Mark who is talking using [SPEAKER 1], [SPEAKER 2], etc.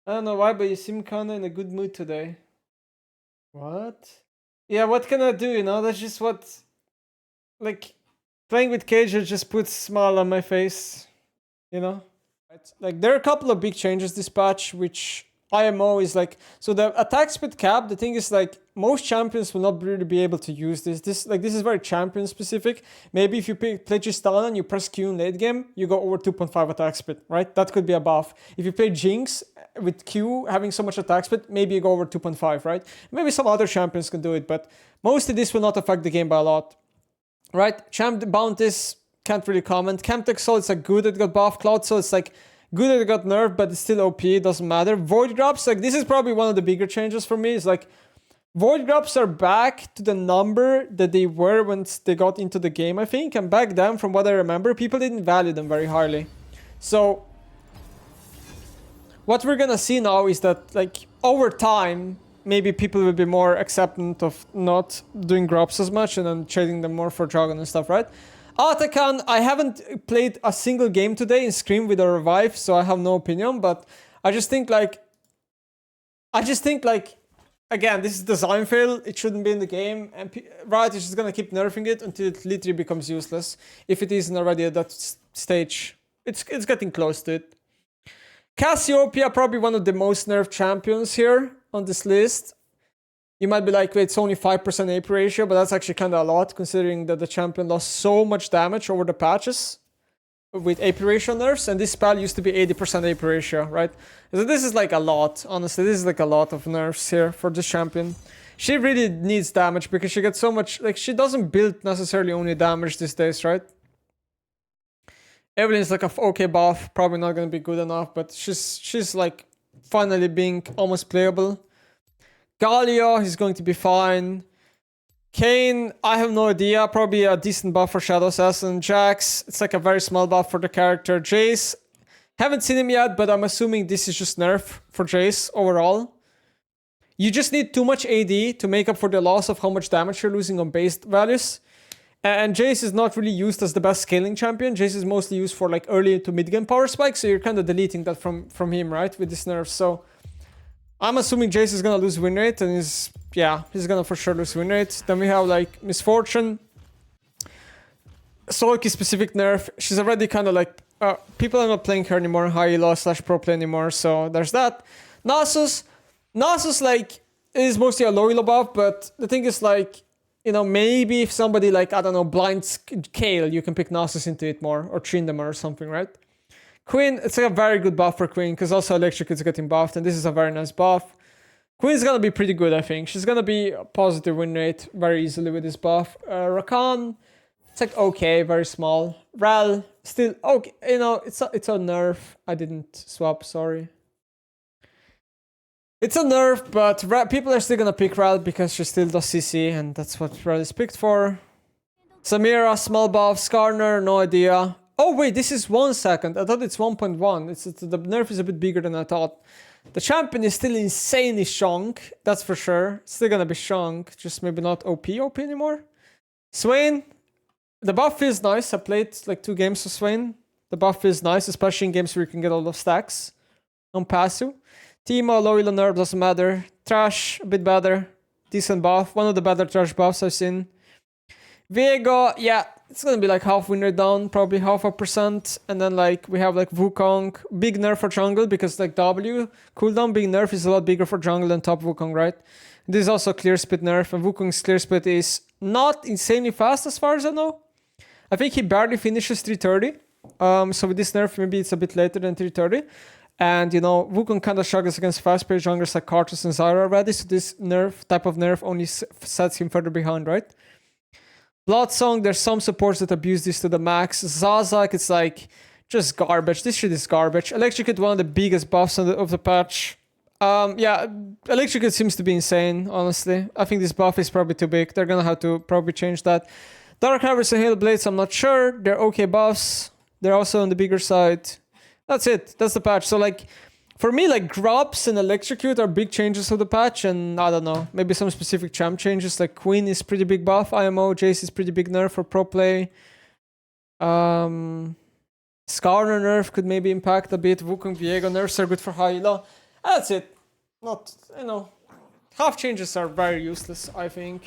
[SPEAKER 1] I don't know why, but you seem kinda in a good mood today. What? Yeah, what can I do, you know? That's just what... Like, playing with Cage just puts a smile on my face, you know? Like, there are a couple of big changes this patch, which IMO is like... So the attack speed cap, the thing is like, most champions will not really be able to use this. This is very champion specific. Maybe if you play Tristana and you press Q in late game, you go over 2.5 attack speed, right? That could be a buff. If you play Jinx with Q having so much attack speed, maybe you go over 2.5, right? Maybe some other champions can do it, but mostly this will not affect the game by a lot, right? Champ bounties, can't really comment. Chemtech Soul, it's like good, it got buff. Cloud Soul, it's like good, it got nerfed, but it's still OP, it doesn't matter. Void Grubs, like this is probably one of the bigger changes for me. It's like Void Grubs are back to the number that they were once they got into the game, I think. And back then, from what I remember, people didn't value them very highly. So what we're gonna see now is that, like, over time, maybe people will be more acceptant of not doing grubs as much and then trading them more for Dragon and stuff, right? Atakhan, I haven't played a single game today in Scream with a revive, so I have no opinion, but I just think like, again, this is design fail, it shouldn't be in the game, and Riot is just gonna keep nerfing it until it literally becomes useless. If it isn't already at that stage, it's getting close to it. Cassiopeia, probably one of the most nerfed champions here on this list. You might be like, wait, it's only 5% AP ratio, but that's actually kind of a lot considering that the champion lost so much damage over the patches with AP ratio nerfs, and this spell used to be 80% AP ratio, right? So this is like a lot, honestly, this is like a lot of nerfs here for this champion. She really needs damage because she gets so much, like she doesn't build necessarily only damage these days, right? Evelyn's like a okay buff, probably not gonna be good enough, but she's like finally being almost playable. Galio, he's going to be fine. Kayn, I have no idea, probably a decent buff for Shadow Assassin. Jax, it's like a very small buff for the character. Jace, haven't seen him yet, but I'm assuming this is just nerf for Jace overall. You just need too much AD to make up for the loss of how much damage you're losing on base values. And Jace is not really used as the best scaling champion. Jace is mostly used for like early to mid game power spike, so you're kind of deleting that from him, right, with this nerf. So I'm assuming Jace is gonna lose win rate, and he's gonna for sure lose win rate. Then we have like Misfortune. Soloki specific nerf. She's already kind of like, people are not playing her anymore, high elo / pro play anymore, so there's that. Nasus like is mostly a low elo buff, but the thing is like, you know, maybe if somebody like, I don't know, blinds Kale, you can pick Nasus into it more, or Tryndamere or something, right? Queen, it's like a very good buff for Queen, because also Electric is getting buffed, and this is a very nice buff. Queen's gonna be pretty good, I think. She's gonna be a positive win rate very easily with this buff. Rakan, it's like okay, very small. Ral, still okay, you know, it's a nerf. I didn't swap, sorry. It's a nerf, but people are still gonna pick Ral because she still does CC, and that's what Ral is picked for. Samira, small buff. Skarner, no idea. Oh wait, this is 1 second. I thought it's 1.1. The nerf is a bit bigger than I thought. The champion is still insanely strong, that's for sure. It's still gonna be strong, just maybe not OP anymore. Swain, the buff feels nice. I played like 2 games of Swain. The buff feels nice, especially in games where you can get all the stacks on passive. Teemo, low elo nerf, doesn't matter. Trash, a bit better. Decent buff. One of the better trash buffs I've seen. Viego, yeah, it's gonna be like half win rate down, probably 0.5%. And then like we have like Wukong, big nerf for jungle because like W cooldown being nerf is a lot bigger for jungle than top Wukong, right? This is also clear split nerf, and Wukong's clear split is not insanely fast as far as I know. I think he barely finishes 330. So with this nerf, maybe it's a bit later than 330. And, you know, Wukong kind of struggles against fast-paced junglers like Karthus and Zyra already, so this type of nerf only sets him further behind, right? Bloodsong, there's some supports that abuse this to the max. Zazak, it's like just garbage. This shit is garbage. Electrocute, one of the biggest buffs of the patch. Yeah, Electrocute seems to be insane, honestly. I think this buff is probably too big. They're gonna have to probably change that. Dark Harvest and Hail Blades, I'm not sure. They're okay buffs. They're also on the bigger side. That's it. That's the patch. So like, for me, like Grubs and Electrocute are big changes of the patch, and I don't know, maybe some specific champ changes. Like Queen is pretty big buff. IMO, Jace is pretty big nerf for pro play. Skarner nerf could maybe impact a bit. Wukong, Viego nerfs are good for high elo. That's it. Not, you know, half changes are very useless, I think.